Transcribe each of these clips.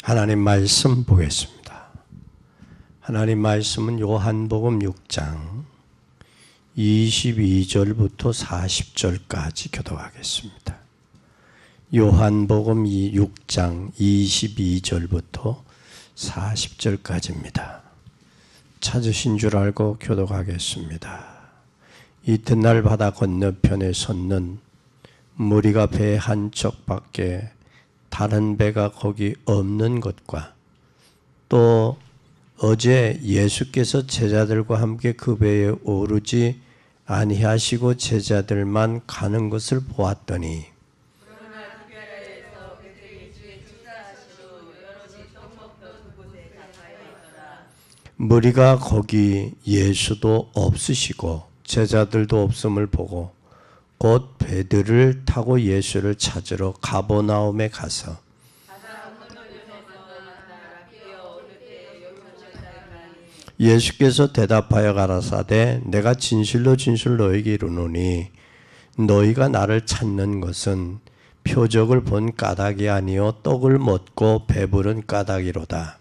하나님 말씀 보겠습니다. 하나님 말씀은 요한복음 6장 22절부터 40절까지 교독하겠습니다. 요한복음 6장 22절부터 40절까지입니다. 찾으신 줄 알고 교독하겠습니다. 이튿날 바다 건너편에 섰는 무리가 배 한 척밖에 다른 배가 거기 없는 것과 또 어제 예수께서 제자들과 함께 그 배에 오르지 아니하시고 제자들만 가는 것을 보았더니 무리가 거기 예수도 없으시고 제자들도 없음을 보고 곧 배들을 타고 예수를 찾으러 가버나움에 가서 예수께서 대답하여 가라사대 내가 진실로 너에게 이르노니 너희가 나를 찾는 것은 표적을 본 까닭이 아니요 떡을 먹고 배부른 까닭이로다.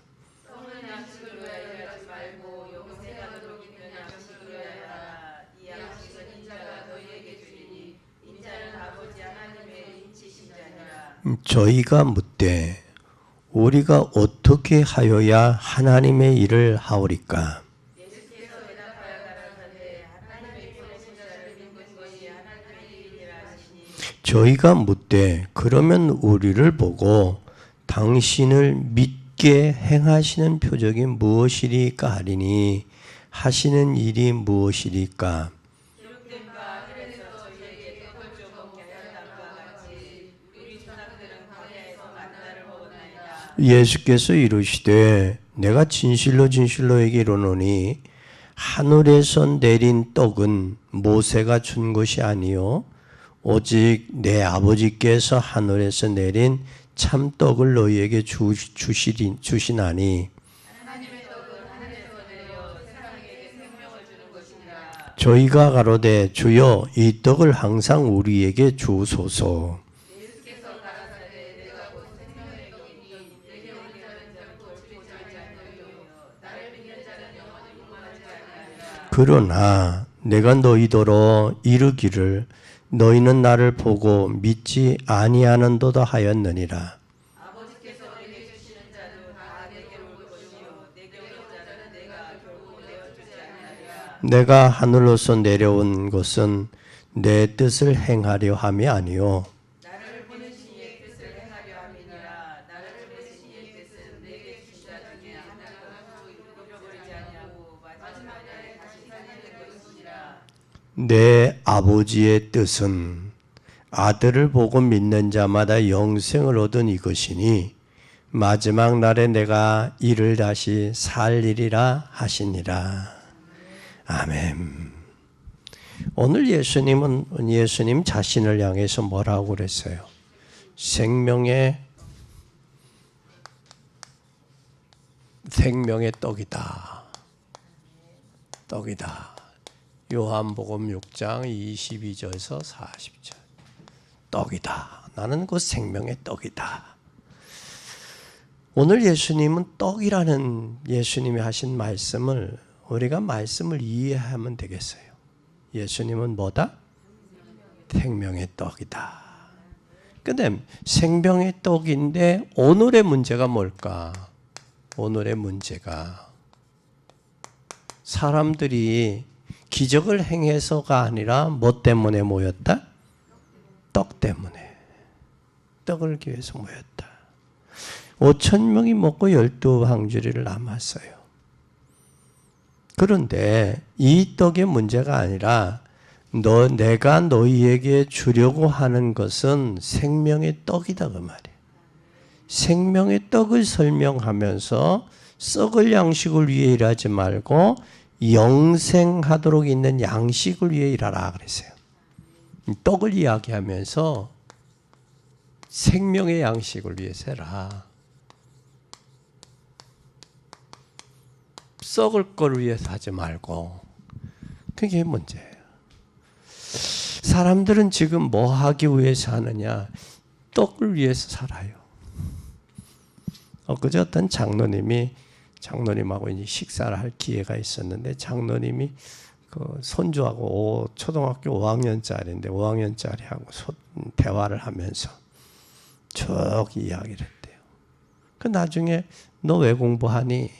저희가 묻되 우리가 어떻게 하여야 하나님의 일을 하오리까? 저희가 묻되 그러면 우리를 보고 당신을 믿게 행하시는 표적이 무엇이리까 하리니 하시는 일이 무엇이리까? 예수께서 이르시되 내가 진실로 너에게 이르노니 하늘에서 내린 떡은 모세가 준 것이 아니요 오직 내 아버지께서 하늘에서 내린 참떡을 너희에게 주시나니 저희가 가로되 주여 이 떡을 항상 우리에게 주소서. 그러나 내가 너희더러 이르기를 너희는 나를 보고 믿지 아니하는도다 하였느니라. 아버지께서 내게 주시는 자도 다 내게로 올 것이요 내게 올 자는 내가 결코 내어주지 아니하리라. 내가 하늘로서 내려온 것은 내 뜻을 행하려 함이 아니요 나를 보내신 이의 뜻을 행하려 함이니라. 나를 보내신 이의 뜻은 내게 주신 자 중에 하나도 잃어버리지 아니하고 마지막에 다시 살리는 것이니라. 내 아버지의 뜻은 아들을 보고 믿는 자마다 영생을 얻은 이것이니 마지막 날에 내가 이를 다시 살리리라 하시니라. 아멘. 오늘 예수님 자신을 향해서 뭐라고 그랬어요? 생명의 떡이다. 떡이다. 요한복음 6장 22절에서 40절. 떡이다. 나는 그 생명의 떡이다. 오늘 예수님은 떡이라는 예수님이 하신 말씀을 우리가 말씀을 이해하면 되겠어요. 예수님은 뭐다? 생명의 떡이다. 근데 생명의 떡인데 오늘의 문제가 뭘까? 오늘의 문제가 사람들이 기적을 행해서가 아니라 뭐 때문에 모였다? 떡 때문에. 떡을 위해서 모였다. 5,000명이 먹고 12방주리를 남았어요. 그런데 이 떡의 문제가 아니라 내가 너희에게 주려고 하는 것은 생명의 떡이다 그 말이에요. 생명의 떡을 설명하면서 썩을 양식을 위해 일하지 말고 영생하도록 있는 양식을 위해 일하라 그랬어요. 떡을 이야기하면서 생명의 양식을 위해서 해라. 썩을 걸 위해서 하지 말고. 그게 문제예요. 사람들은 지금 뭐 하기 위해서 하느냐? 떡을 위해서 살아요. 엊그제 어떤 장로님하고 이제 식사를 할 기회가 있었는데 장로님이 그 손주하고 초등학교 5학년짜리인데 5학년짜리하고 대화를 하면서 쭉 이야기를 했대요. 그 나중에 너 왜 공부하니?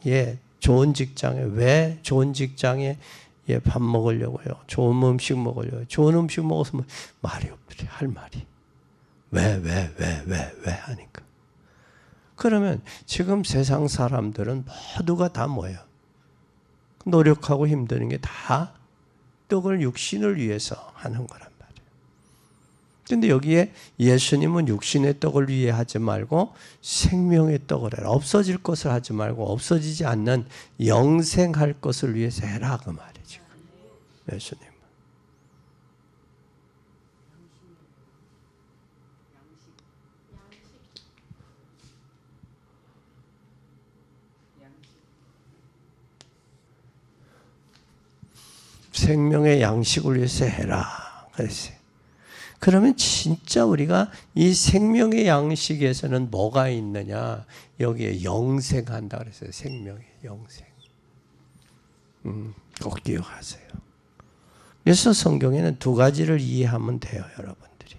예, 좋은 직장에 왜 좋은 직장에 예, 밥 먹으려고요. 좋은 음식 먹으려고요. 좋은 음식 먹어서 말이 없더래. 할 말이. 왜 하니까. 그러면 지금 세상 사람들은 모두가 다 뭐예요? 노력하고 힘드는 게 다 떡을 육신을 위해서 하는 거란 말이에요. 그런데 여기에 예수님은 육신의 떡을 위해 하지 말고 생명의 떡을 해라. 없어질 것을 하지 말고 없어지지 않는 영생할 것을 위해서 해라. 그 말이에요. 지금 예수님은. 생명의 양식을 위해서 해라. 그랬어요. 그러면 진짜 우리가 이 생명의 양식에서는 뭐가 있느냐? 여기에 영생한다 그랬어요. 생명의 영생. 꼭 기억하세요. 그래서 성경에는 두 가지를 이해하면 돼요, 여러분들이.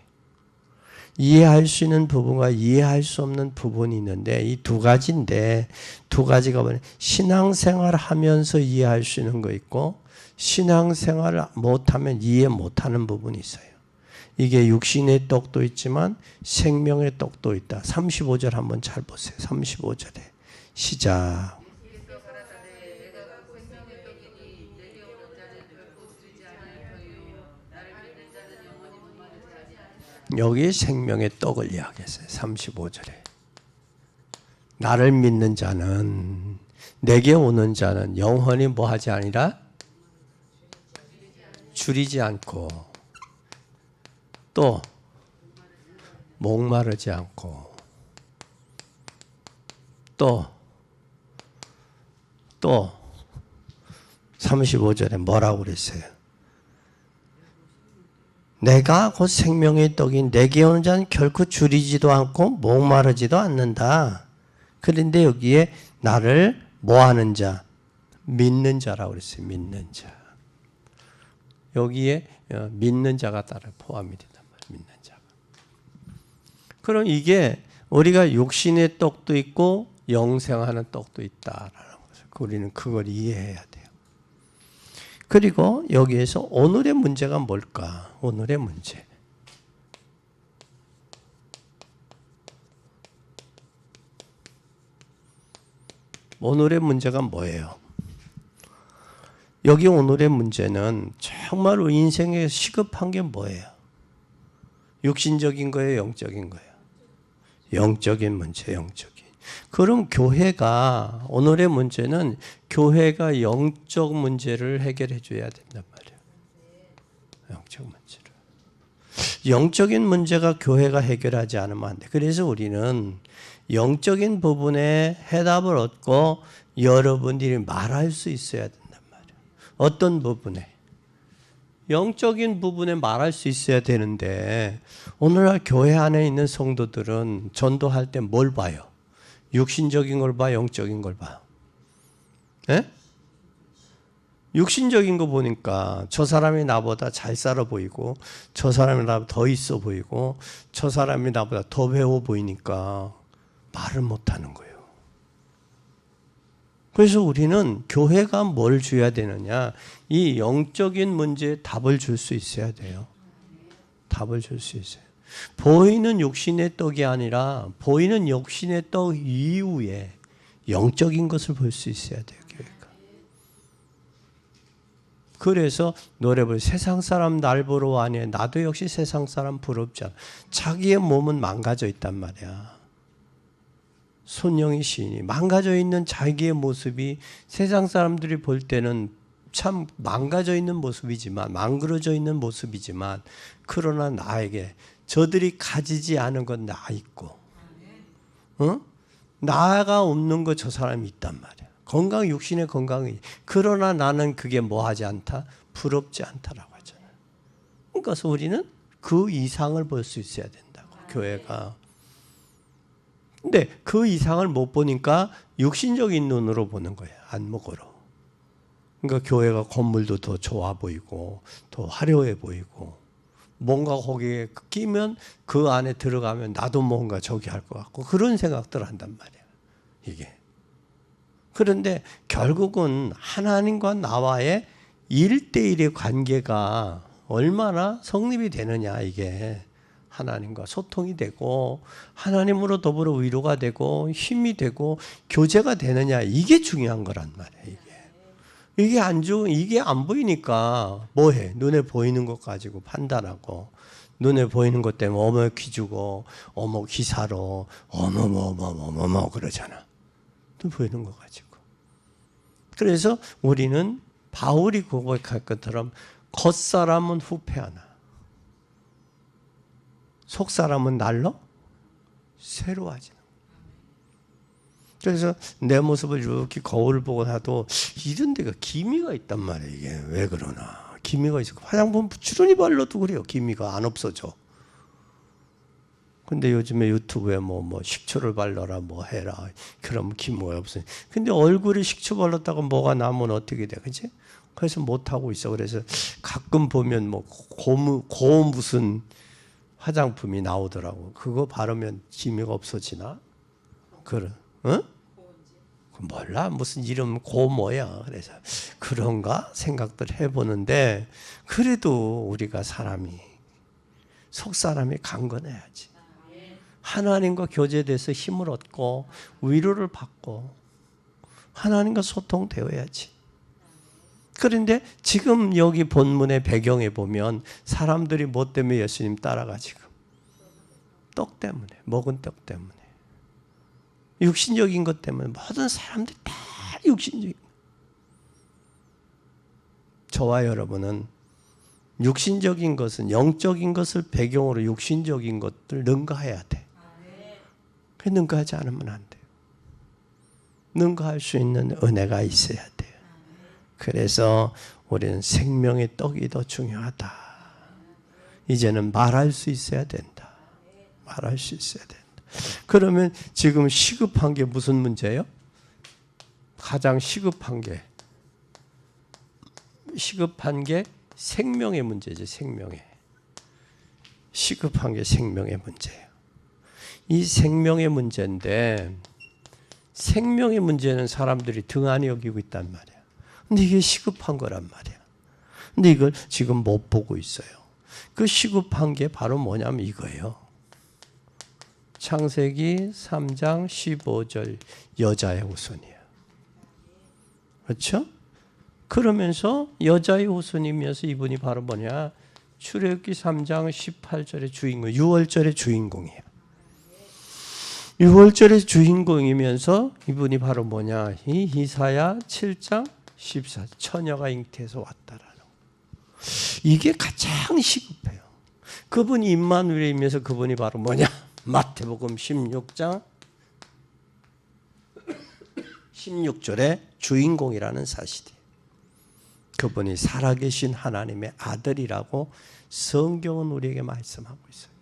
이해할 수 있는 부분과 이해할 수 없는 부분이 있는데 이 두 가지인데 두 가지가 뭐냐? 신앙생활을 하면서 이해할 수 있는 거 있고 신앙생활을 못하면 이해 못하는 부분이 있어요. 이게 육신의 떡도 있지만 생명의 떡도 있다. 35절 한번 잘 보세요. 35절에 시작. 여기 생명의 떡을 이야기했어요. 35절에 나를 믿는 자는 내게 오는 자는 영원히 뭐하지 아니라 줄이지 않고 또 목마르지 않고 또 35절에 뭐라고 그랬어요? 내가 곧 생명의 떡인 내게 오는 자는 결코 줄이지도 않고 목마르지도 않는다. 그런데 여기에 나를 뭐하는 자? 믿는 자라고 그랬어요. 믿는 자. 여기에 믿는 자가 따라 포함이 된단 말이에요. 믿는 자가. 그럼 이게 우리가 육신의 떡도 있고 영생하는 떡도 있다라는 것을 우리는 그걸 이해해야 돼요. 그리고 여기에서 오늘의 문제가 뭘까? 오늘의 문제. 오늘의 문제가 뭐예요? 여기 오늘의 문제는 정말로 인생에 시급한 게 뭐예요? 육신적인 거예요? 영적인 거예요? 영적인 문제, 영적인. 그럼 교회가, 오늘의 문제는 교회가 영적 문제를 해결해 줘야 된단 말이에요. 영적 문제를. 영적인 문제가 교회가 해결하지 않으면 안 돼. 그래서 우리는 영적인 부분에 해답을 얻고 여러분들이 말할 수 있어야 된단 말이에요. 어떤 부분에? 영적인 부분에 말할 수 있어야 되는데 오늘날 교회 안에 있는 성도들은 전도할 때 뭘 봐요? 육신적인 걸 봐, 영적인 걸 봐. 예? 육신적인 거 보니까 저 사람이 나보다 잘 살아 보이고 저 사람이 나보다 더 있어 보이고 저 사람이 나보다 더 배워 보이니까 말을 못하는 거예요. 그래서 우리는 교회가 뭘 줘야 되느냐? 이 영적인 문제에 답을 줄 수 있어야 돼요. 답을 줄 수 있어요. 보이는 육신의 떡이 아니라 보이는 육신의 떡 이후에 영적인 것을 볼 수 있어야 돼요. 교회가. 그래서 노래 부르 세상 사람 날 보러 와니 나도 역시 세상 사람 부럽지 않아. 자기의 몸은 망가져 있단 말이야. 손영희 시인이 망가져 있는 자기의 모습이 세상 사람들이 볼 때는 참 망가져 있는 모습이지만 망그러져 있는 모습이지만 그러나 나에게 저들이 가지지 않은 건 나 있고 나가 없는 거 저 사람이 있단 말이야. 건강 육신의 건강이 그러나 나는 그게 뭐하지 않다? 부럽지 않다라고 하잖아요. 그러니까 우리는 그 이상을 볼 수 있어야 된다고 교회가. 근데 그 이상을 못 보니까 육신적인 눈으로 보는 거예요. 안목으로. 그러니까 교회가 건물도 더 좋아 보이고 더 화려해 보이고 뭔가 거기에 끼면 그 안에 들어가면 나도 뭔가 저기 할 것 같고 그런 생각들을 한단 말이야. 이게. 그런데 결국은 하나님과 나와의 1대1의 관계가 얼마나 성립이 되느냐 이게 하나님과 소통이 되고 하나님으로 더불어 위로가 되고 힘이 되고 교제가 되느냐 이게 중요한 거란 말이에요. 이게 안 보이니까 뭐해? 눈에 보이는 것 가지고 판단하고 눈에 보이는 것 때문에 어머 기주고 어머 기사로 어머머머머머 그러잖아. 눈 보이는 것 가지고. 그래서 우리는 바울이 고백할 것처럼 겉사람은 후패하나 속사람은 날로 새로워지는. 그래서 내 모습을 이렇게 거울 보고 나도 이런 데가 기미가 있단 말이에요. 이게 왜 그러나. 기미가 있어. 화장품 부지런히 발라도 그래요. 기미가 안 없어져. 근데 요즘에 유튜브에 뭐 식초를 발라라 뭐 해라. 그럼 기미가 없어요. 근데 얼굴에 식초 발랐다가 뭐가 나면 어떻게 돼. 그치? 그래서 못하고 있어. 그래서 가끔 보면 뭐 고 무슨 화장품이 나오더라고. 그거 바르면 기미가 없어지나? 그래. 응? 몰라. 무슨 이름 고 뭐야. 그래서 그런가 생각들 해보는데 그래도 우리가 속 사람이 강건해야지. 하나님과 교제돼서 힘을 얻고 위로를 받고 하나님과 소통되어야지. 그런데 지금 여기 본문의 배경에 보면 사람들이 뭐 때문에 예수님 따라가 지금? 떡 때문에, 먹은 떡 때문에. 육신적인 것 때문에 모든 사람들이 다 육신적인. 저와 여러분은 육신적인 것은 영적인 것을 배경으로 육신적인 것들 능가해야 돼. 그 능가하지 않으면 안 돼요. 능가할 수 있는 은혜가 있어야 돼요. 그래서 우리는 생명의 떡이 더 중요하다. 이제는 말할 수 있어야 된다. 말할 수 있어야 된다. 그러면 지금 시급한 게 무슨 문제예요? 가장 시급한 게 생명의 문제죠. 시급한 게 생명의 문제예요. 이 생명의 문제인데 생명의 문제는 사람들이 등한히 여기고 있단 말이야. 근데 이게 시급한 거란 말이야. 근데 이걸 지금 못 보고 있어요. 그 시급한 게 바로 뭐냐면 이거예요. 창세기 3장 15절 여자의 후손이에요. 그렇죠? 그러면서 여자의 후손이면서 이분이 바로 뭐냐? 출애굽기 3장 18절의 주인공, 6월절의 주인공이에요. 6월절의 주인공이면서 이분이 바로 뭐냐? 이 이사야 7장 14절 처녀가 잉태에서 왔다라는 거. 이게 가장 시급해요. 그분이 임마누엘이면서 그분이 바로 뭐냐? 마태복음 16장 16절의 주인공이라는 사실이에요. 그분이 살아계신 하나님의 아들이라고 성경은 우리에게 말씀하고 있어요.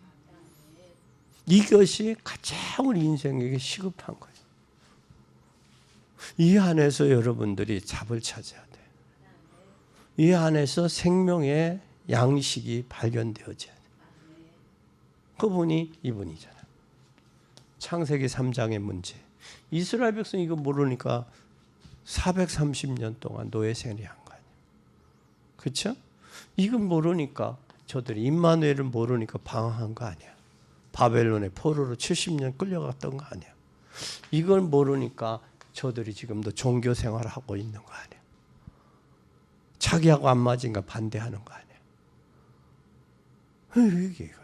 이것이 가장 우리 인생에게 시급한 거예요. 이 안에서 여러분들이 답을 찾아야 돼요. 이 안에서 생명의 양식이 발견되어져야 돼요. 그분이 이분이잖아요. 창세기 3장의 문제. 이스라엘 백성이 이거 모르니까 430년 동안 노예 생활한 거 아니에요. 그렇죠? 이건 모르니까 저들이 임마누엘을 모르니까 방황한 거 아니야. 바벨론의 포로로 70년 끌려갔던 거 아니야. 이걸 모르니까 저들이 지금도 종교 생활을 하고 있는 거 아니야. 자기하고 안 맞으니까 반대하는 거 아니야. 이게 이거예요.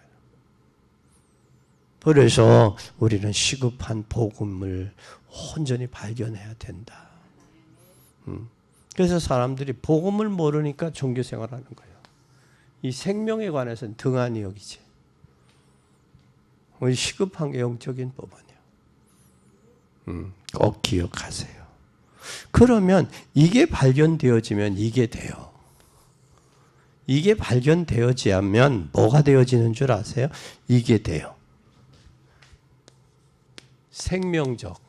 그래서 우리는 시급한 복음을 온전히 발견해야 된다. 그래서 사람들이 복음을 모르니까 종교 생활하는 거예요. 이 생명에 관해서는 등한히 여기지. 우리 시급한 게 영적인 법원이에요. 꼭 기억하세요. 그러면 이게 발견되어지면 이게 돼요. 이게 발견되어지면 뭐가 되어지는 줄 아세요? 이게 돼요. 생명적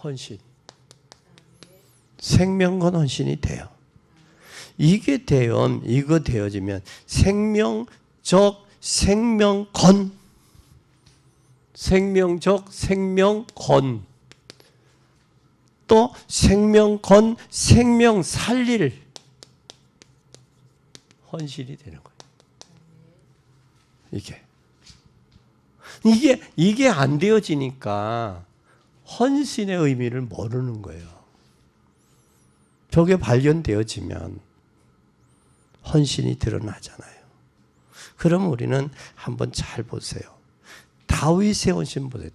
헌신. 생명건 헌신이 돼요. 이게 이거 되어지면 생명적 생명건, 생명적 생명건, 또 생명건 생명 살릴 헌신이 되는 거예요. 이게 안 되어지니까 헌신의 의미를 모르는 거예요. 저게 발견되어지면 헌신이 드러나잖아요. 그럼 우리는 한번 잘 보세요. 다윗의 헌신 보세요.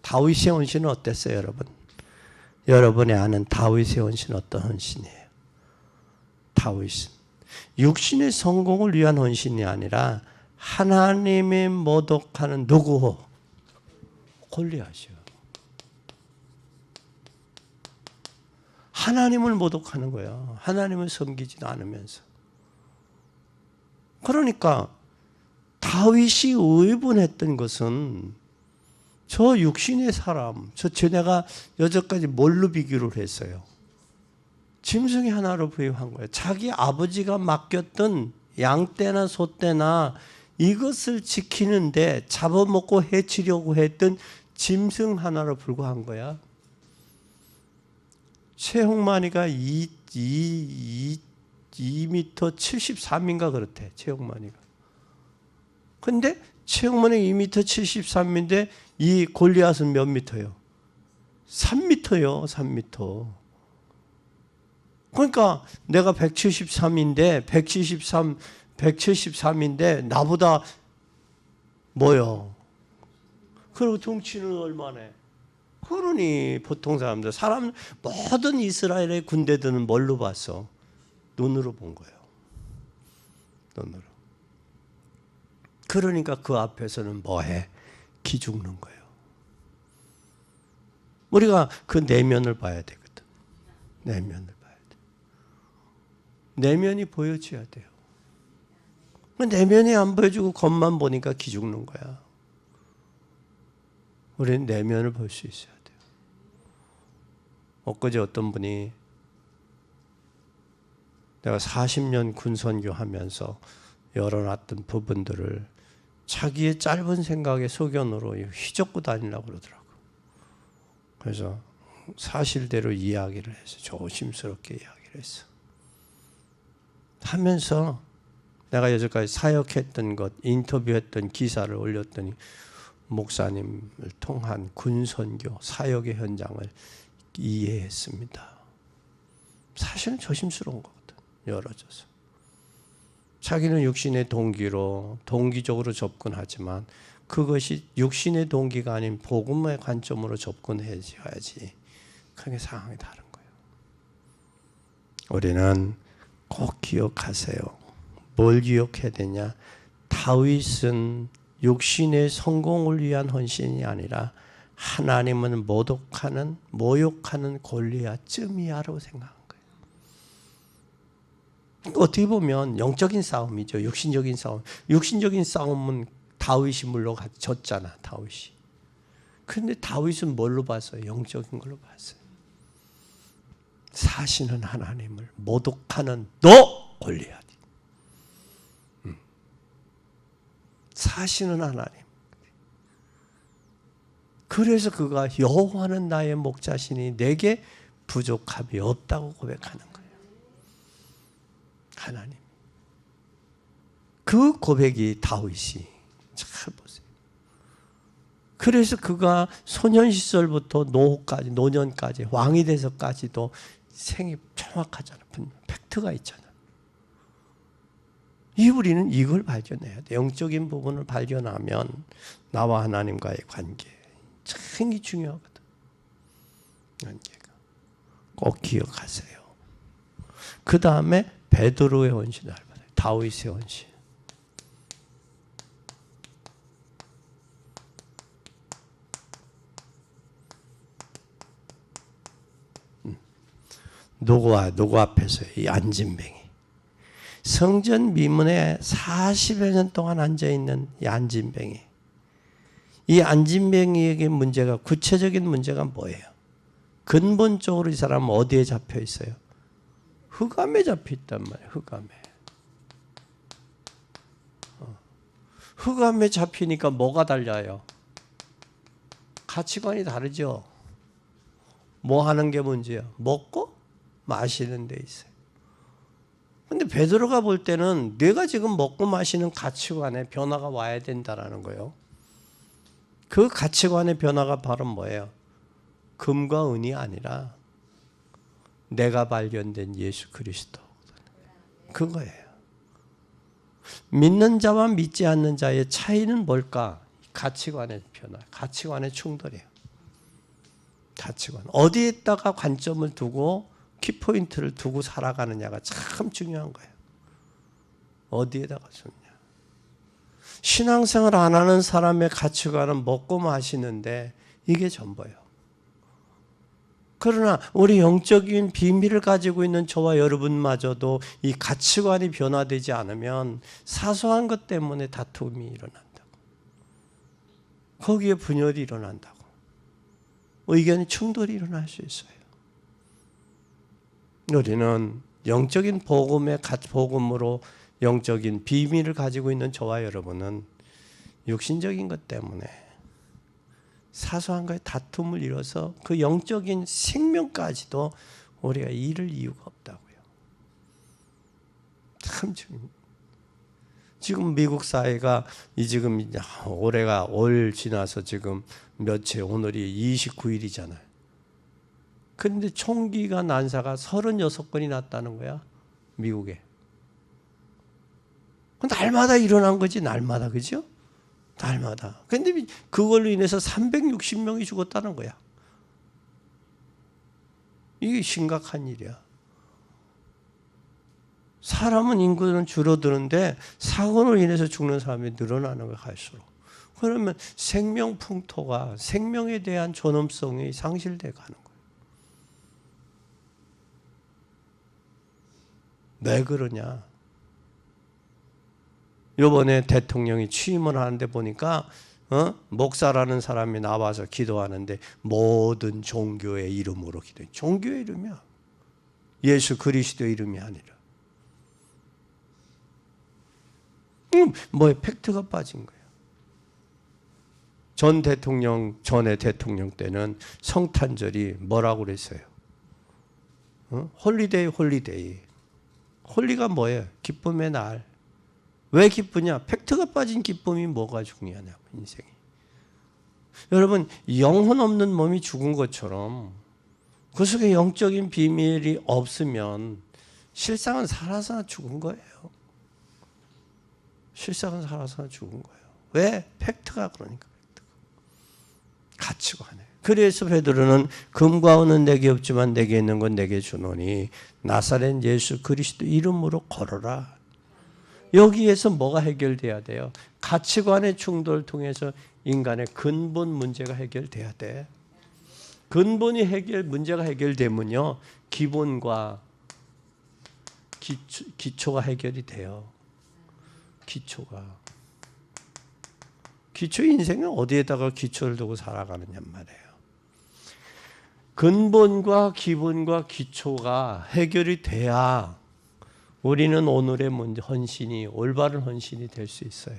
다윗의 헌신은 어땠어요, 여러분? 여러분이 아는 다윗의 헌신 어떤 헌신이에요? 다윗은 육신의 성공을 위한 헌신이 아니라 하나님의 모독하는 누구? 골리앗이요. 하나님을 모독하는 거예요. 하나님을 섬기지도 않으면서. 그러니까 다윗이 의분했던 것은 저 육신의 사람, 내가 여태까지 뭘로 비교를 했어요? 짐승이 하나로 부여한 거예요. 자기 아버지가 맡겼던 양떼나 소떼나 이것을 지키는데 잡아먹고 해치려고 했던 짐승 하나로 불과한 거야. 최홍만이가 2m 73인가 그렇대. 최홍만이가. 근데 최홍만이 2m 73인데 이 골리앗은 몇 미터요? 3m요. 3m. 그러니까 내가 173인데 173인데 나보다 뭐요? 그리고 덩치는 얼마나? 그러니 보통 사람들 모든 이스라엘의 군대들은 뭘로 봤어? 눈으로 본 거예요. 눈으로. 그러니까 그 앞에서는 뭐해? 기죽는 거예요. 우리가 그 내면을 봐야 되거든. 내면을 봐야 돼. 내면이 보여줘야 돼요. 내면이 안 보여주고 겉만 보니까 기죽는 거야. 우리는 내면을 볼 수 있어야 돼요. 엊그제 어떤 분이 내가 40년 군선교 하면서 열어놨던 부분들을 자기의 짧은 생각의 소견으로 휘젓고 다니려고 그러더라고요. 그래서 사실대로 이야기를 해서 조심스럽게 이야기를 했어. 하면서 내가 여태까지 사역했던 것, 인터뷰했던 기사를 올렸더니 목사님을 통한 군선교, 사역의 현장을 이해했습니다. 사실은 조심스러운 거거든. 열어줘서. 자기는 육신의 동기적으로 접근하지만 그것이 육신의 동기가 아닌 복음의 관점으로 접근해야지. 그게 상황이 다른 거예요. 우리는 꼭 기억하세요. 뭘 기억해야 되냐? 다윗은 육신의 성공을 위한 헌신이 아니라 하나님을 모욕하는 골리앗쯤이야라고 생각한 거예요. 어떻게 보면 영적인 싸움이죠. 육신적인 싸움. 육신적인 싸움은 다윗이 물러졌잖아. 다윗이. 그런데 다윗은 뭘로 봤어요? 영적인 걸로 봤어요. 사시는 하나님을 모독하는 너 골리앗. 사시는 하나님. 그래서 그가 여호와는 나의 목자시니 내게 부족함이 없다고 고백하는 거예요. 하나님. 그 고백이 다윗이 잘 보세요. 그래서 그가 소년 시절부터 노년까지 왕이 돼서까지도 생이 정확하잖아. 팩트가 있잖아. 우리는 이걸 발견해야 돼. 영적인 부분을 발견하면 나와 하나님과의 관계 굉장히 중요하거든. 관계가. 꼭 기억하세요. 그 다음에 베드로의 헌신을 알아요. 다윗의 헌신. 누구 앞에서 이 안진뱅이. 성전 미문에 40여 년 동안 앉아있는 이 안진뱅이. 이 안진뱅이에게 문제가, 구체적인 문제가 뭐예요? 근본적으로 이 사람은 어디에 잡혀 있어요? 흑암에 잡혀 있단 말이에요. 흑암에. 흑암에 잡히니까 뭐가 달라요? 가치관이 다르죠. 뭐 하는 게 문제야? 먹고 마시는 데 있어요. 근데 베드로가 볼 때는 내가 지금 먹고 마시는 가치관에 변화가 와야 된다라는 거예요. 그 가치관의 변화가 바로 뭐예요? 금과 은이 아니라 내가 발견된 예수 그리스도. 그거예요. 믿는 자와 믿지 않는 자의 차이는 뭘까? 가치관의 변화, 가치관의 충돌이에요. 가치관. 어디에다가 관점을 두고 키포인트를 두고 살아가느냐가 참 중요한 거예요. 어디에다가 줬냐. 신앙생활 안 하는 사람의 가치관은 먹고 마시는데 이게 전부예요. 그러나 우리 영적인 비밀을 가지고 있는 저와 여러분마저도 이 가치관이 변화되지 않으면 사소한 것 때문에 다툼이 일어난다고. 거기에 분열이 일어난다고. 의견의 충돌이 일어날 수 있어요. 우리는 영적인 복음으로 영적인 비밀을 가지고 있는 저와 여러분은 육신적인 것 때문에 사소한 거에 다툼을 이뤄서 그 영적인 생명까지도 우리가 잃을 이유가 없다고요. 참 지금 미국 사회가 지금 올해가 올 지나서 지금 며칠, 오늘이 29일이잖아요. 그런데 총기가 난사가 36건이 났다는 거야, 미국에. 날마다 일어난 거지, 날마다, 그죠? 날마다. 그런데 그걸로 인해서 360명이 죽었다는 거야. 이게 심각한 일이야. 사람은 인구는 줄어드는데 사고로 인해서 죽는 사람이 늘어나는 거 갈수록. 그러면 생명 풍토가, 생명에 대한 존엄성이 상실돼 가는 거예요. 왜 그러냐? 이번에 대통령이 취임을 하는데 보니까 목사라는 사람이 나와서 기도하는데 모든 종교의 이름으로 기도해. 종교의 이름이야. 예수 그리스도의 이름이 아니라. 뭐에 팩트가 빠진 거예요. 전에 대통령 때는 성탄절이 뭐라고 그랬어요? 홀리데이. 홀리가 뭐예요? 기쁨의 날. 왜 기쁘냐? 팩트가 빠진 기쁨이 뭐가 중요하냐고, 인생이. 여러분, 영혼 없는 몸이 죽은 것처럼 그 속에 영적인 비밀이 없으면 실상은 살아서 죽은 거예요. 실상은 살아서 죽은 거예요. 왜? 팩트가 그러니까. 가치관에. 그래서 베드로는 금과 은은 내게 없지만 내게 있는 건 내게 주노니 나사렛 예수 그리스도 이름으로 걸어라. 여기에서 뭐가 해결돼야 돼요? 가치관의 충돌을 통해서 인간의 근본 문제가 해결돼야 돼. 근본이 문제가 해결되면요, 기본과 기초가 해결이 돼요. 기초 인생은 어디에다가 기초를 두고 살아가느냐 말이에요. 근본과 기본과 기초가 해결이 돼야 우리는 오늘의 헌신이 올바른 헌신이 될 수 있어요.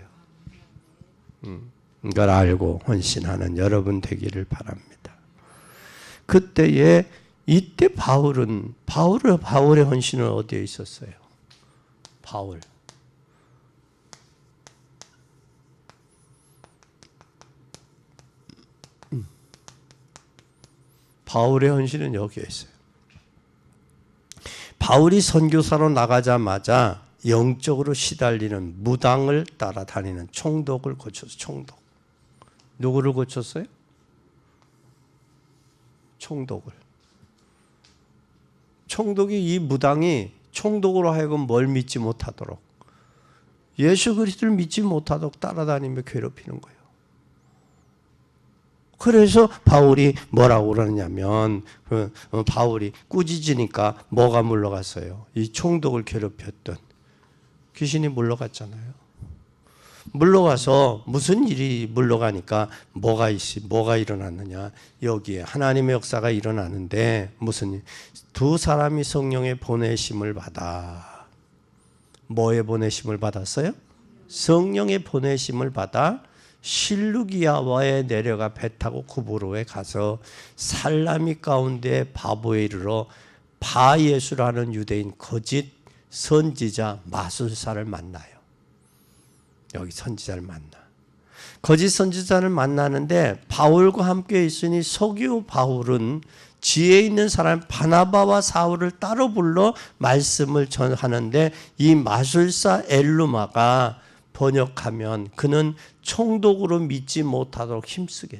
이걸 알고 헌신하는 여러분 되기를 바랍니다. 그때에 이때 바울의 헌신은 어디에 있었어요? 바울의 헌신은 여기에 있어요. 바울이 선교사로 나가자마자 영적으로 시달리는 무당을 따라다니는 총독을 고쳤어요. 총독. 누구를 고쳤어요? 총독을. 총독이 이 무당이 총독으로 하여금 뭘 믿지 못하도록, 예수 그리스도를 믿지 못하도록 따라다니며 괴롭히는 거예요. 그래서 바울이 뭐라고 그러냐면, 바울이 꾸짖으니까 뭐가 물러갔어요? 이 총독을 괴롭혔던 귀신이 물러갔잖아요. 물러가서 무슨 일이 물러가니까 뭐가 일어났느냐. 여기에 하나님의 역사가 일어나는데 무슨 일? 두 사람이 성령의 보내심을 받아. 뭐의 보내심을 받았어요? 성령의 보내심을 받아 실루기아와에 내려가 배 타고 구브로에 가서 살라미 가운데 바보에 이르러 바예수라는 유대인 거짓 선지자 마술사를 만나요. 여기 선지자를 만나. 거짓 선지자를 만나는데 바울과 함께 있으니 서기오 바울은 지혜 있는 사람 바나바와 사울을 따로 불러 말씀을 전하는데 이 마술사 엘루마가 번역하면 그는 총독으로 믿지 못하도록 힘썼어.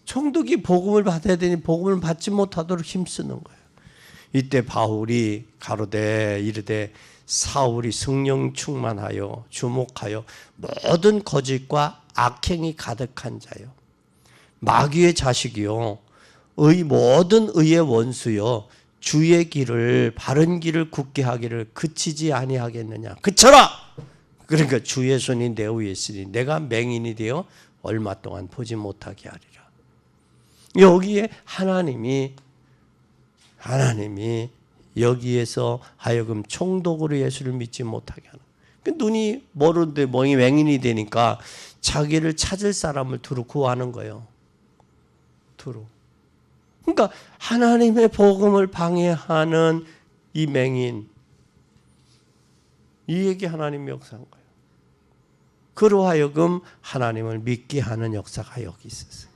총독이 복음을 받아야 되니 복음을 받지 못하도록 힘쓰는 거예요. 이때 바울이 가로되 이르되 사울이 성령 충만하여 주목하여 모든 거짓과 악행이 가득한 자요 마귀의 자식이요 모든 의의 원수요 주의 길을 바른 길을 굳게 하기를 그치지 아니하겠느냐. 그쳐라. 그러니까 주의 손이 내 위에 있으니 내가 맹인이 되어 얼마 동안 보지 못하게 하리라. 여기에 하나님이 여기에서 하여금 총독으로 예수를 믿지 못하게 하는. 눈이 멀은데 맹인이 되니까 자기를 찾을 사람을 두루 구하는 거예요. 두루. 그러니까 하나님의 복음을 방해하는 이 맹인, 이에게 하나님의 역사한 거예요. 그로 하여금 하나님을 믿게 하는 역사가 여기 있었어요.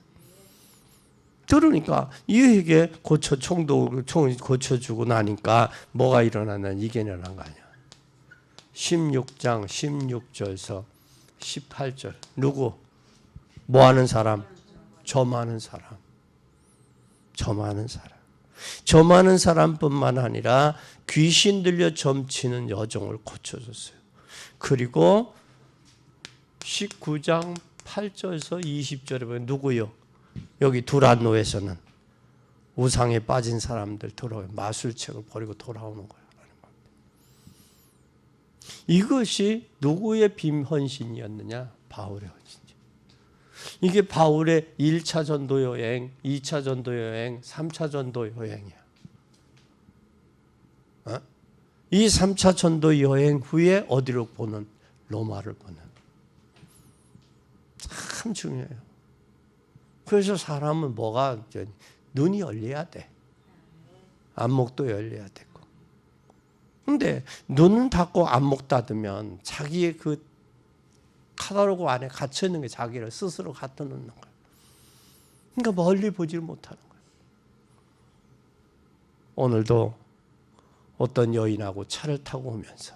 들으니까 이에게 총독을 고쳐주고 나니까 뭐가 일어나는 이게 일어난 거 아니야. 16장 16절에서 18절. 누구? 뭐하는 사람? 점하는 사람. 점하는 사람뿐만 아니라 귀신 들려 점치는 여종을 고쳐줬어요. 그리고 19장 8절에서 20절에 보면 누구요? 여기 두란노에서는 우상에 빠진 사람들 돌아와요. 마술책을 버리고 돌아오는 거예요. 이것이 누구의 빔헌신이었느냐? 바울의 헌신. 이게 바울의 1차 전도 여행, 2차 전도 여행, 3차 전도 여행이야. 이 3차 전도 여행 후에 어디로 보는? 로마를 보는. 참 중요해요. 그래서 사람은 눈이 열려야 돼. 안목도 열려야 되고. 근데 눈은 닫고 안목 닫으면 자기의 그 카다로그 안에 갇혀 있는 게 자기를 스스로 갖다 놓는 거예요. 그러니까 멀리 보지를 못하는 거예요. 오늘도 어떤 여인하고 차를 타고 오면서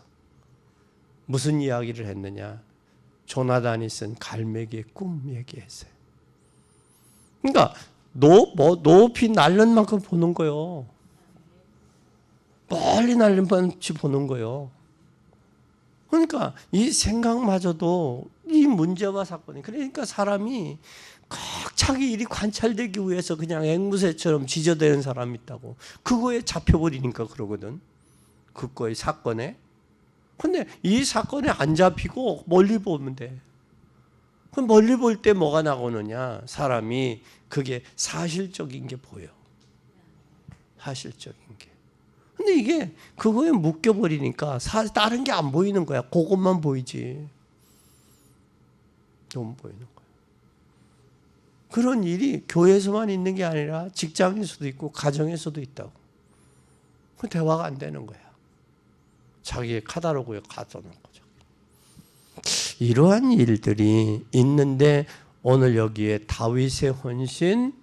무슨 이야기를 했느냐? 조나단이 쓴 갈매기의 꿈 얘기했어요. 그러니까 높이 날른 만큼 보는 거예요. 멀리 날린 만치 보는 거예요. 그러니까 이 생각마저도 이 문제와 사건이, 그러니까 사람이 꼭 자기 일이 관찰되기 위해서 그냥 앵무새처럼 지저대는 사람이 있다고. 그거에 잡혀버리니까 그러거든. 그거의 사건에. 근데 이 사건에 안 잡히고 멀리 보면 돼. 그럼 멀리 볼 때 뭐가 나오느냐? 사람이 그게 사실적인 게 보여. 사실적인 게. 근데 이게 그거에 묶여버리니까 다른 게 안 보이는 거야. 그것만 보이지. 너무 보이는 거야. 그런 일이 교회에서만 있는 게 아니라 직장에서도 있고 가정에서도 있다고. 그 대화가 안 되는 거야. 자기의 카다로그에 가둬놓은 거죠. 이러한 일들이 있는데 오늘 여기에 다윗의 헌신,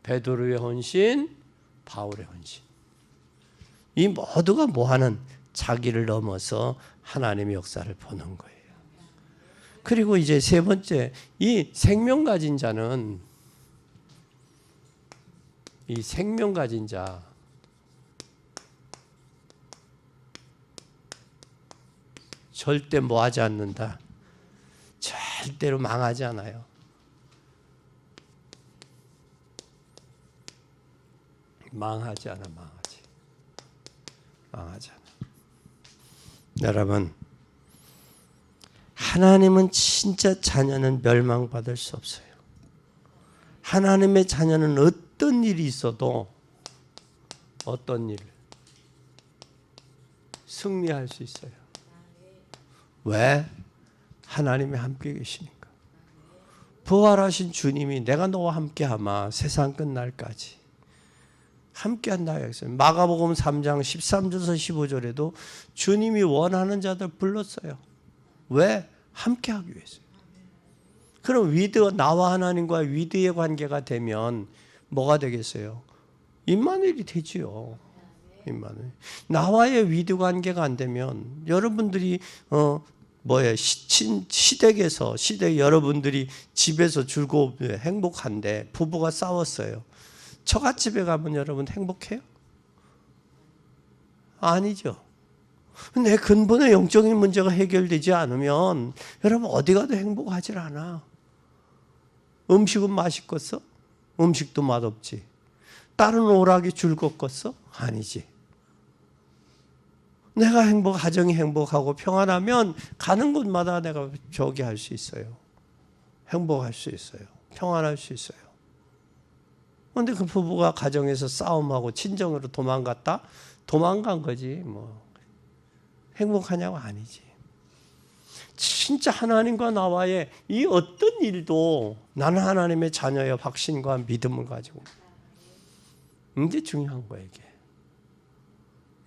베드로의 헌신, 바울의 헌신. 이 모두가 뭐하는? 자기를 넘어서 하나님의 역사를 보는 거예요. 그리고 이제 세 번째, 이 생명 가진 자는, 이 생명 가진 자, 절대 뭐하지 않는다. 절대로 망하지 않아요. 망하지 않아. 망하지 않아. 여러분, 하나님은 진짜 자녀는 멸망받을 수 없어요. 하나님의 자녀는 어떤 일이 있어도 어떤 일 승리할 수 있어요. 왜? 하나님이 함께 계시니까. 부활하신 주님이 내가 너와 함께하마 세상 끝날까지 함께한다 했어요. 마가복음 3장 13절에서 15절에도 주님이 원하는 자들 불렀어요. 왜? 함께하기 위해서요. 그럼 나와 하나님과 위드의 관계가 되면 뭐가 되겠어요? 임마누엘이 되지요. 임마누엘. 나와의 위드 관계가 안 되면 여러분들이 시댁 여러분들이 집에서 즐겁고 행복한데 부부가 싸웠어요. 처갓집에 가면 여러분 행복해요? 아니죠. 내 근본의 영적인 문제가 해결되지 않으면 여러분 어디 가도 행복하질 않아. 음식은 맛있겠어? 음식도 맛없지. 딸은 오락이 즐겁겠어? 아니지. 내가 가정이 행복하고 평안하면 가는 곳마다 내가 저기 할 수 있어요. 행복할 수 있어요. 평안할 수 있어요. 그런데 그 부부가 가정에서 싸움하고 친정으로 도망갔다? 도망간 거지 뭐. 행복하냐고? 아니지. 진짜 하나님과 나와의 이 어떤 일도 나는 하나님의 자녀의 확신과 믿음을 가지고 이게 중요한 거예요. 이게.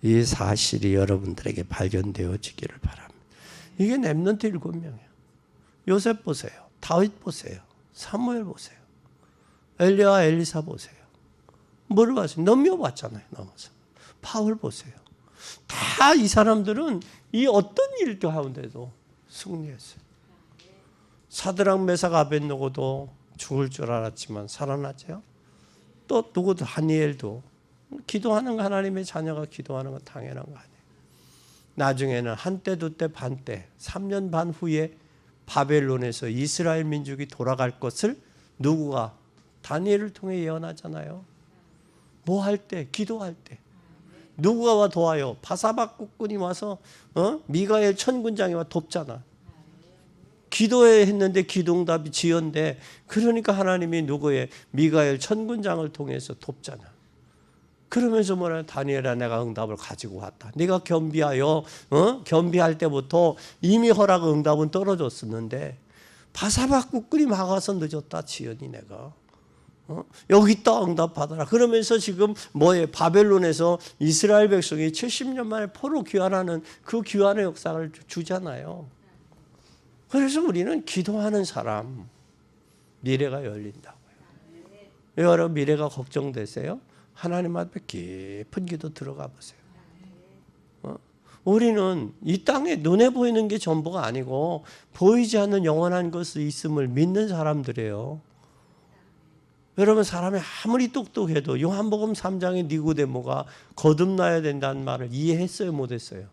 이 사실이 여러분들에게 발견되어지기를 바랍니다. 이게 렘넌트 7명이에요. 요셉 보세요. 다윗 보세요. 사무엘 보세요. 엘리야와 엘리사 보세요. 뭐를 봤어요? 넘겨 봤잖아요. 넘어서. 바울 보세요. 다 이 사람들은 이 어떤 일 가운데도 승리했어요. 사드락 메삭 아벳느고도 죽을 줄 알았지만 살아났죠. 또 누구도 다니엘도 기도하는 거 하나님의 자녀가 기도하는 건 당연한 거 아니에요. 나중에는 한때 두때 반때 3년 반 후에 바벨론에서 이스라엘 민족이 돌아갈 것을 누구가 다니엘을 통해 예언하잖아요. 뭐 할 때? 기도할 때. 누구가 와 도와요? 바사박 국군이 와서 미가엘 천군장이 와 돕잖아. 기도해 했는데 기도응답이 지연돼. 그러니까 하나님이 누구의 미가엘 천군장을 통해서 돕잖아. 그러면서 뭐라 다니엘아 내가 응답을 가지고 왔다. 네가 겸비하여 겸비할 때부터 이미 허락 응답은 떨어졌었는데 바사박 국군이 막아서 늦었다. 지연이 내가. 여기 있다 응답 받아라. 그러면서 지금 바벨론에서 이스라엘 백성이 70년 만에 포로 귀환하는 그 귀환의 역사를 주잖아요. 그래서 우리는 기도하는 사람 미래가 열린다고요. 여러분 미래가 걱정되세요? 하나님 앞에 깊은 기도 들어가 보세요. 우리는 이 땅에 눈에 보이는 게 전부가 아니고 보이지 않는 영원한 것이 있음을 믿는 사람들이에요. 여러분 사람이 아무리 똑똑해도 요한복음 3장의 니고데모가 거듭나야 된다는 말을 이해했어요? 못했어요?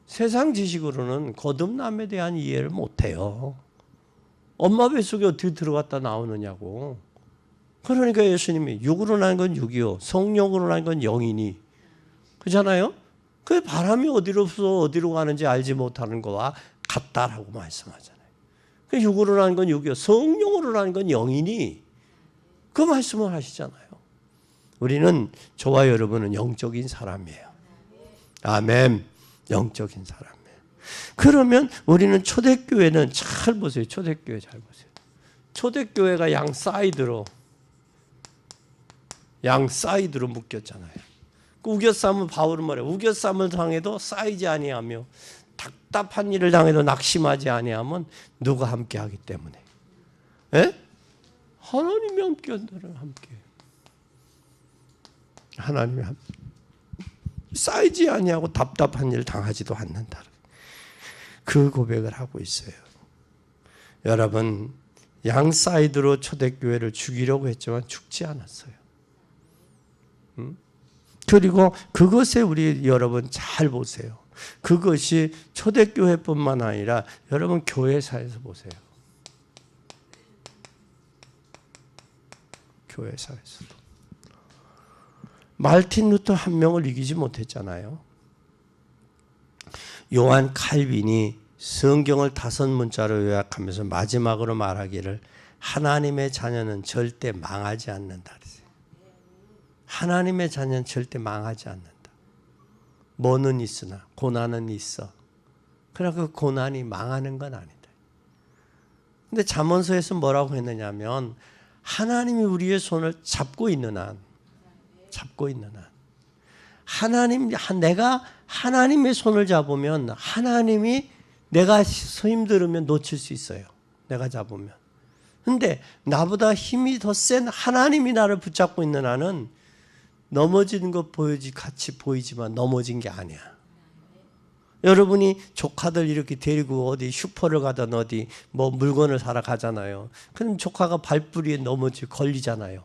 세상 지식으로는 거듭남에 대한 이해를 못해요. 엄마 뱃속에 어떻게 들어갔다 나오느냐고. 그러니까 예수님이 육으로 난 건 육이요 성령으로 난 건 영이니 그렇잖아요. 그 바람이 어디로 가는지 알지 못하는 거와 같다라고 말씀하잖아요. 그 육으로 난 건 육이요 성령으로 난 건 영이니 그 말씀을 하시잖아요. 우리는 저와 여러분은 영적인 사람이에요. 아멘. 영적인 사람이에요. 그러면 우리는 초대교회는 잘 보세요. 초대교회 잘 보세요. 초대교회가 양 사이드로 묶였잖아요. 그 우겨쌈을 바울은 말해요. 우겨쌈을 당해도 쌓이지 아니하며 답답한 일을 당해도 낙심하지 아니하면 누가 함께하기 때문에. 에? 하나님이 함께한다는 함께. 하나님이 함께. 쌓이지 아니하고 답답한 일 당하지도 않는다. 그 고백을 하고 있어요. 여러분 양 사이드로 초대교회를 죽이려고 했지만 죽지 않았어요. 그리고 그것에 우리 여러분 잘 보세요. 그것이 초대교회뿐만 아니라 여러분 교회사에서 보세요. 교회사에서도. 말틴 루터 한 명을 이기지 못했잖아요. 요한 칼빈이 성경을 5문자로 요약하면서 마지막으로 말하기를 하나님의 자녀는 절대 망하지 않는다 그랬어요. 하나님의 자녀는 절대 망하지 않는다. 뭐는 있으나 고난은 있어. 그러나 그 고난이 망하는 건 아니다. 근데 잠언서에서 뭐라고 했느냐면 하나님이 우리의 손을 잡고 있는 한 내가 하나님의 손을 잡으면 하나님이 내가 힘들으면 놓칠 수 있어요. 내가 잡으면. 근데 나보다 힘이 더 센 하나님이 나를 붙잡고 있는 한은 넘어지는 것 같이 보이지만 넘어진 게 아니야. 여러분이 조카들 이렇게 데리고 어디 슈퍼를 가든 어디 뭐 물건을 사러 가잖아요. 그럼 조카가 발뿌리에 걸리잖아요.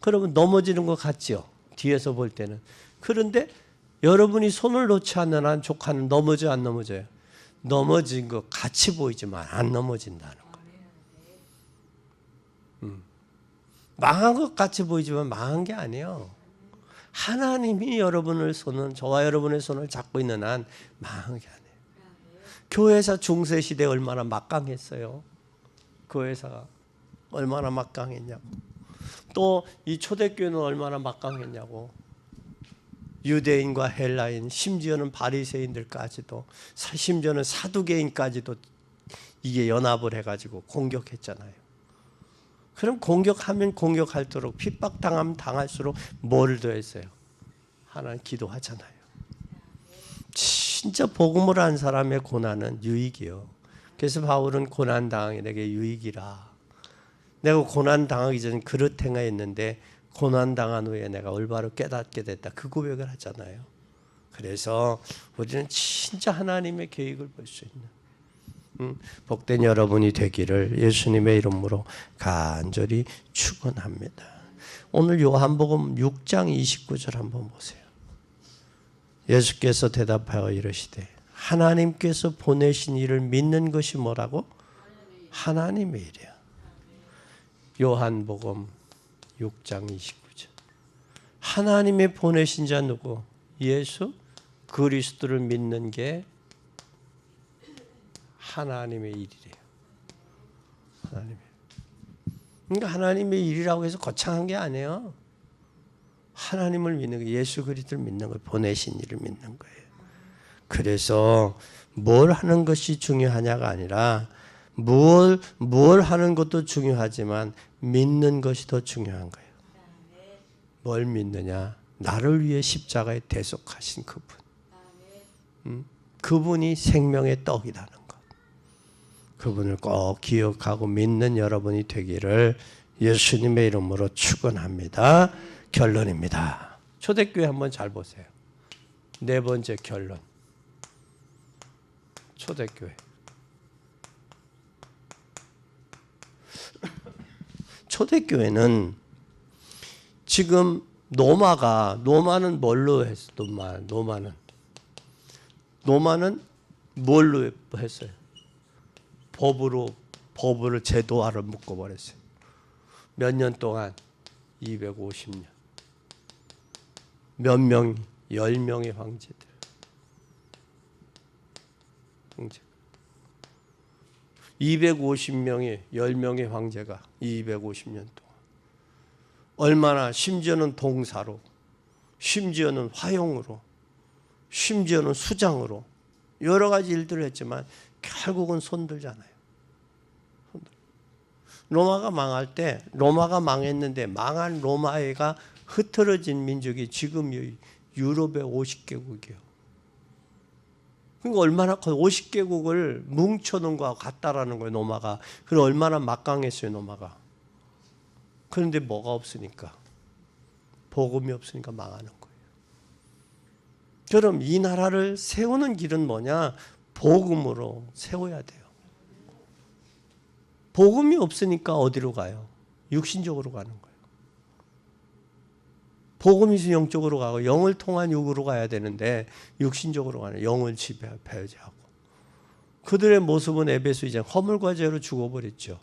그러면 넘어지는 것 같지요. 뒤에서 볼 때는. 그런데 여러분이 손을 놓지 않는 한 조카는 넘어져 안 넘어져요? 넘어진 것 같이 보이지만 안 넘어진다는 거예요. 망한 것 같이 보이지만 망한 게 아니에요. 하나님이 여러분의 손은 저와 여러분의 손을 잡고 있는 한 망한 게 아니에요. 교회사 중세시대 얼마나 막강했어요. 교회사가 얼마나 막강했냐고. 또 이 초대교회는 얼마나 막강했냐고. 유대인과 헬라인, 심지어는 바리새인들까지도, 심지어는 사두개인까지도 이게 연합을 해가지고 공격했잖아요. 그럼 공격하면 공격할수록 핍박당하면 당할수록 뭘 더했어요? 하나님 기도하잖아요. 진짜 복음을 한 사람의 고난은 유익이요. 그래서 바울은 고난당하게 내게 유익이라. 내가 고난당하기 전에 그릇 행하였는데 고난당한 후에 내가 올바로 깨닫게 됐다. 그 고백을 하잖아요. 그래서 우리는 진짜 하나님의 계획을 볼 수 있는 복된 여러분이 되기를 예수님의 이름으로 간절히 축원합니다. 오늘 요한복음 6장 29절 한번 보세요. 예수께서 대답하여 이르시되 하나님께서 보내신 이를 믿는 것이 뭐라고? 하나님의 일이야. 요한복음 6장 29절. 하나님의 보내신 자 누구? 예수 그리스도를 믿는 게 하나님의 일이래요. 그러니까 하나님의 일이라고 해서 거창한 게 아니에요. 하나님을 믿는 거, 예수 그리스도를 믿는 거, 보내신 이를 믿는 거예요. 그래서 뭘 하는 것이 중요하냐가 아니라 뭘 하는 것도 중요하지만 믿는 것이 더 중요한 거예요. 뭘 믿느냐? 나를 위해 십자가에 대속하신 그분. 그분이 생명의 떡이라는 것. 그분을 꼭 기억하고 믿는 여러분이 되기를 예수님의 이름으로 축원합니다. 결론입니다. 초대교회 한번 잘 보세요. 네 번째 결론. 초대교회. 초대교회는 지금 노마는 뭘로 했어? 노마는 뭘로 했어요? 법으로 제도화를 묶어버렸어요. 몇 년 동안? 250년. 몇 명? 10명의 황제들. 250명의 10명의 황제가 250년 동안 얼마나 심지어는 동사로, 심지어는 화용으로, 심지어는 수장으로 여러 가지 일들을 했지만 결국은 손들잖아요. 로마가 망할 때 로마가 망했는데 망한 로마가 흐트러진 민족이 지금 유럽의 50개국이에요. 그러니까 얼마나 50개국을 뭉쳐놓은 거와 같다라는 거예요. 로마가. 그럼 얼마나 막강했어요. 로마가. 그런데 뭐가 없으니까, 복음이 없으니까 망하는 거예요. 그럼 이 나라를 세우는 길은 뭐냐? 복음으로 세워야 돼요. 복음이 없으니까 어디로 가요? 육신적으로 가는 거예요. 복음이 있으면 영적으로 가고 영을 통한 육으로 가야 되는데 육신적으로 가는, 영을 배제하고. 그들의 모습은 에베소 2장 허물과 죄로 죽어버렸죠.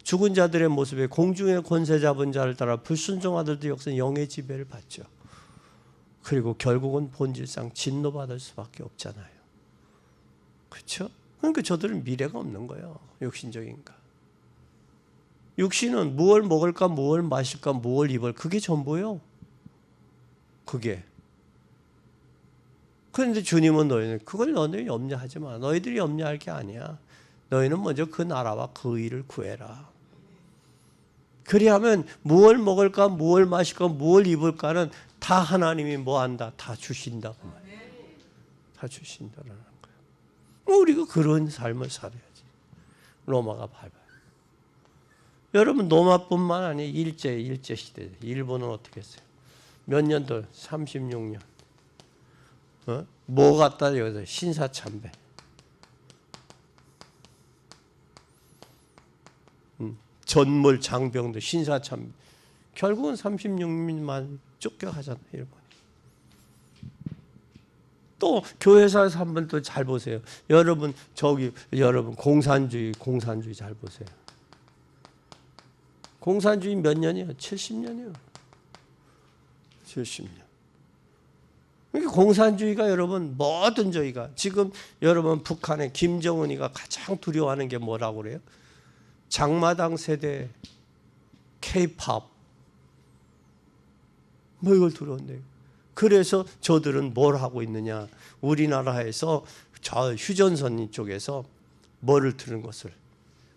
죽은 자들의 모습에 공중의 권세 잡은 자를 따라 불순종하들도 역시 영의 지배를 받죠. 그리고 결국은 본질상 진노받을 수밖에 없잖아요. 그렇죠? 그러니까 저들은 미래가 없는 거예요. 육신적인가. 육신은 무엇을 먹을까, 무엇을 마실까, 무엇을 입을, 그게 전부예요. 그게. 그런데 주님은 너희는 그걸 너희들이 염려하지 마. 너희들이 염려할 게 아니야. 너희는 먼저 그 나라와 그 일을 구해라. 그리하면 무엇을 먹을까, 무엇을 마실까, 무엇을 입을까는 다 하나님이 뭐 한다? 다 주신다. 다 주신다라는 거예요. 우리가 그런 삶을 살아야지. 로마가 밟아요. 여러분 로마뿐만 아니라 일제 시대. 일본은 어떻게 했어요? 몇 년도? 36년. 뭐 갖다 여기서 신사참배. 전몰 장병도 신사참배. 결국은 36년만 쫓겨가잖아요, 일본이. 또 교회사에서 한번 또 잘 보세요. 여러분 여러분 공산주의 잘 보세요. 공산주의 몇 년이에요? 70년이에요. 70년. 그러니까 공산주의가 여러분 모든 저희가 지금 여러분 북한의 김정은이가 가장 두려워하는 게 뭐라고 그래요? 장마당 세대, K-팝 뭐 이걸 두려운데요. 그래서 저들은 뭘 하고 있느냐? 우리나라에서 저 휴전선 쪽에서 뭐를 틀는 것을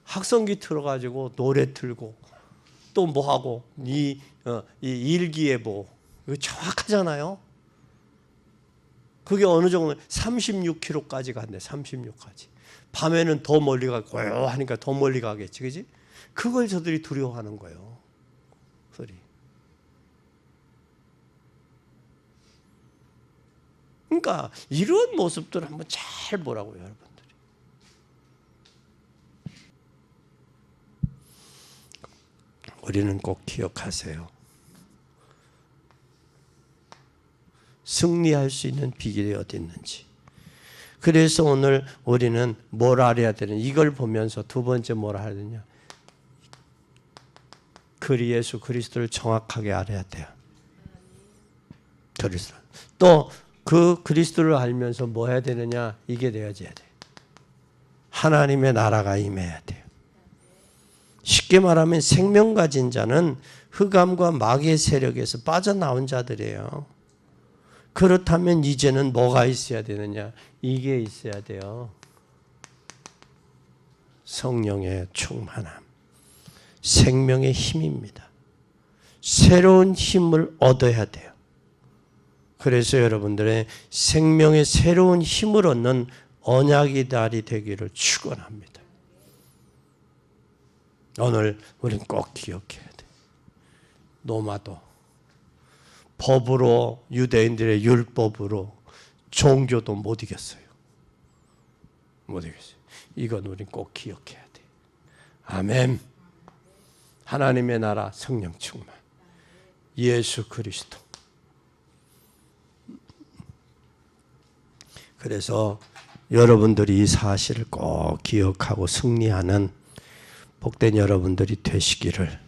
학성기 틀어가지고 노래 틀고 또 뭐 하고 이 일기예보 이거 정확하잖아요. 그게 어느 정도 36km까지 간대. 36까지. 밤에는 더 멀리 가고 하니까 더 멀리 가겠지, 그지? 그걸 저들이 두려워하는 거예요. 소리. 그러니까 이런 모습들을 한번 잘 보라고요, 여러분들이. 우리는 꼭 기억하세요. 승리할 수 있는 비결이 어디 있는지. 그래서 오늘 우리는 뭘 알아야 되는, 이걸 보면서 두 번째 뭘 알아야 되냐? 예수 그리스도를 정확하게 알아야 돼요. 그리스도. 또 그 그리스도를 알면서 뭐 해야 되느냐? 이게 되어져야 돼요. 하나님의 나라가 임해야 돼요. 쉽게 말하면 생명 가진 자는 흑암과 마귀의 세력에서 빠져나온 자들이에요. 그렇다면 이제는 뭐가 있어야 되느냐? 이게 있어야 돼요. 성령의 충만함. 생명의 힘입니다. 새로운 힘을 얻어야 돼요. 그래서 여러분들의 생명의 새로운 힘을 얻는 언약의 날이 되기를 축원합니다. 오늘 우리는 꼭 기억해야 돼. 노마도 법으로, 유대인들의 율법으로 종교도 못 이겼어요. 못 이겼어요. 이건 우리는 꼭 기억해야 돼. 아멘. 하나님의 나라, 성령 충만, 예수 그리스도. 그래서 여러분들이 이 사실을 꼭 기억하고 승리하는 복된 여러분들이 되시기를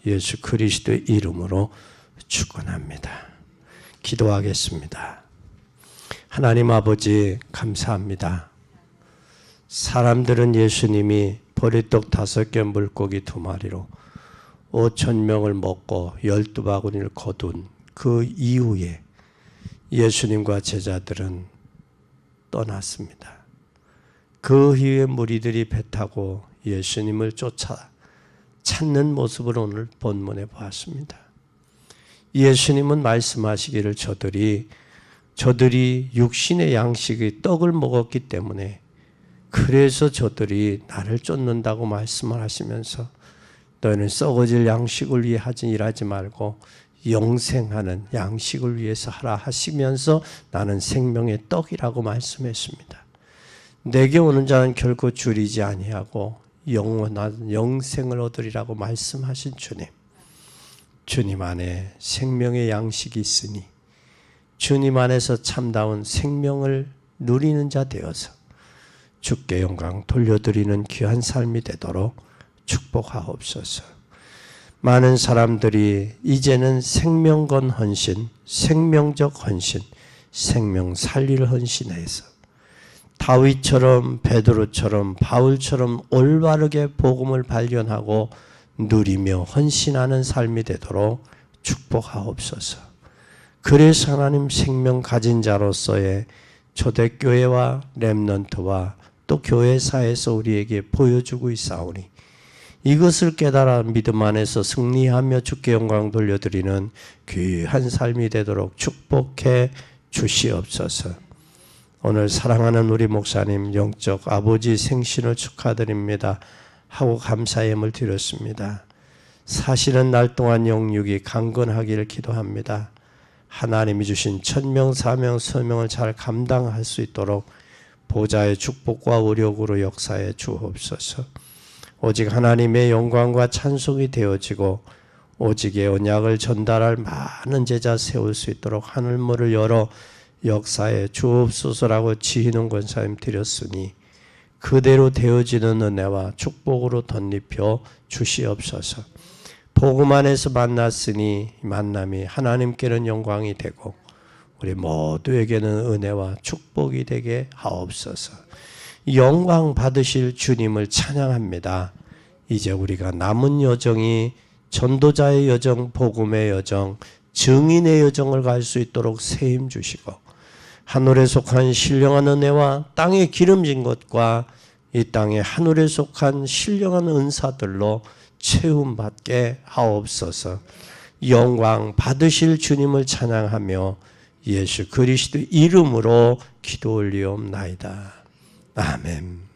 예수 그리스도의 이름으로 축원합니다. 기도하겠습니다. 하나님 아버지 감사합니다. 사람들은 예수님이 보리떡 5개 물고기 2마리로 5,000명을 먹고 12바구니를 거둔 그 이후에 예수님과 제자들은 떠났습니다. 그 이후에 무리들이 배 타고 예수님을 쫓아 찾는 모습을 오늘 본문에 보았습니다. 예수님은 말씀하시기를 저들이 육신의 양식의 떡을 먹었기 때문에 그래서 저들이 나를 쫓는다고 말씀을 하시면서 너희는 썩어질 양식을 위해 일하지 말고 영생하는 양식을 위해서 하라 하시면서 나는 생명의 떡이라고 말씀했습니다. 내게 오는 자는 결코 줄이지 아니하고 영원한 영생을 얻으리라고 말씀하신 주님. 주님 안에 생명의 양식이 있으니 주님 안에서 참다운 생명을 누리는 자 되어서 주께 영광 돌려드리는 귀한 삶이 되도록 축복하옵소서. 많은 사람들이 이제는 생명건 헌신, 생명적 헌신, 생명 살릴 헌신에서 다윗처럼, 베드로처럼, 바울처럼 올바르게 복음을 발견하고 누리며 헌신하는 삶이 되도록 축복하옵소서. 그래서 하나님 생명 가진 자로서의 초대교회와 렘넌트와 또 교회사에서 우리에게 보여주고 있사오니 이것을 깨달아 믿음 안에서 승리하며 주께 영광 돌려드리는 귀한 삶이 되도록 축복해 주시옵소서. 오늘 사랑하는 우리 목사님 영적 아버지 생신을 축하드립니다 하고 감사의 예물 드렸습니다. 사시는 날 동안 영육이 강건하기를 기도합니다. 하나님이 주신 천명, 사명, 서명을 잘 감당할 수 있도록 보좌의 축복과 의력으로 역사해 주옵소서. 오직 하나님의 영광과 찬송이 되어지고 오직의 언약을 전달할 많은 제자 세울 수 있도록 하늘문을 열어 역사에 주옵소서라고 지희는 권사님 드렸으니 그대로 되어지는 은혜와 축복으로 덧입혀 주시옵소서. 복음 안에서 만났으니 만남이 하나님께는 영광이 되고 우리 모두에게는 은혜와 축복이 되게 하옵소서. 영광 받으실 주님을 찬양합니다. 이제 우리가 남은 여정이 전도자의 여정, 복음의 여정, 증인의 여정을 갈 수 있도록 세임 주시고 하늘에 속한 신령한 은혜와 땅에 기름진 것과 이 땅에 하늘에 속한 신령한 은사들로 채움받게 하옵소서. 영광 받으실 주님을 찬양하며 예수 그리스도 이름으로 기도 올리옵나이다. 아멘.